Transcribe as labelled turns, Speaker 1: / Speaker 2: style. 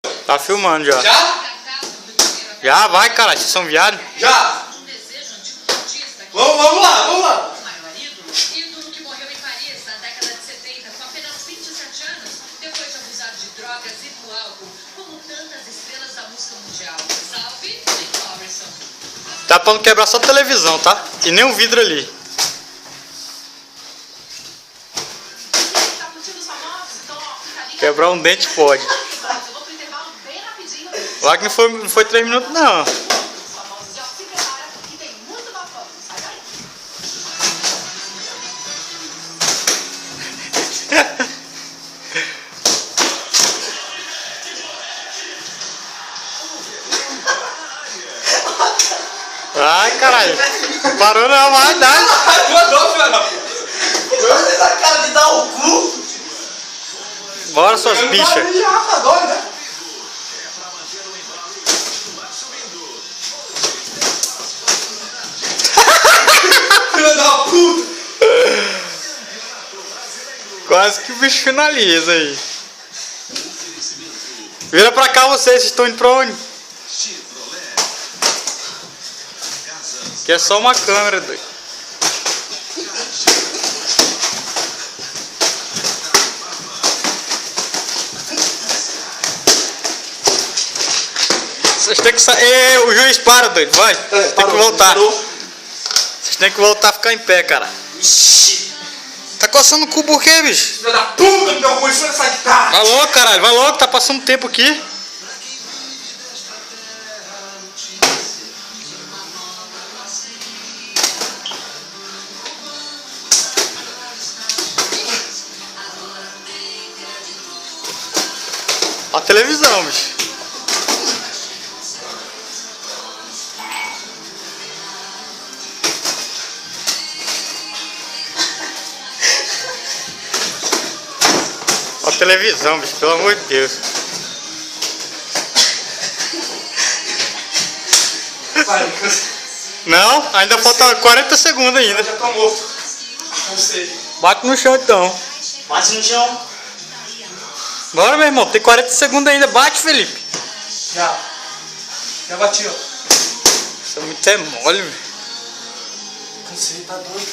Speaker 1: Tá filmando já.
Speaker 2: Já?
Speaker 1: Já vai, cara, vocês são viados?
Speaker 2: Já! Vamos lá, vamos lá!
Speaker 3: Ídolo que morreu em Paris na década de 70 com apenas 27 anos, depois de abusar de drogas e do álcool, como tantas estrelas da música mundial. Salve, Jim Morrison.
Speaker 1: Tá pra não quebrar só a televisão, tá? E nem o vidro ali.
Speaker 3: Tá curtindo os famosos? Então, ó, fica ligado.
Speaker 1: Quebrar um dente pode.
Speaker 3: Eu vou pro intervalo bem rapidinho.
Speaker 1: Lá que não foi 3 minutos, não.
Speaker 3: Os famosos já se prepara que tem muito bafão. Sai daí.
Speaker 1: Ai, caralho. Parou não, vai dar.
Speaker 2: Mandou, filho! Você tá cara de dar o cu!
Speaker 1: Bora, suas bichas.
Speaker 2: Tá doido, né? Filho da puta!
Speaker 1: Quase que o bicho finaliza aí. Vira pra cá vocês estão indo pra onde? Que é só uma câmera, doido. Vocês têm que sair. O juiz para, doido. Vai. Vocês têm que voltar. Vocês têm que voltar a ficar em pé, cara.
Speaker 2: Ixi!
Speaker 1: Tá coçando o cu por quê, bicho?
Speaker 2: Filho da puta, meu cu, isso essa guitarra!
Speaker 1: Vai logo, caralho. Vai logo, tá passando tempo aqui. A televisão, bicho. A televisão, bicho, pelo amor de Deus.
Speaker 2: Vai,
Speaker 1: Não, ainda falta 40 segundos
Speaker 2: eu
Speaker 1: ainda.
Speaker 2: já tô morto. Não sei.
Speaker 1: Bate no chão então.
Speaker 2: Bate no chão.
Speaker 1: Bora, meu irmão, tem 40 segundos ainda. Bate, Felipe.
Speaker 2: Já. Já bati, ó.
Speaker 1: Isso é muito mole, velho.
Speaker 2: Cansei, tá doido.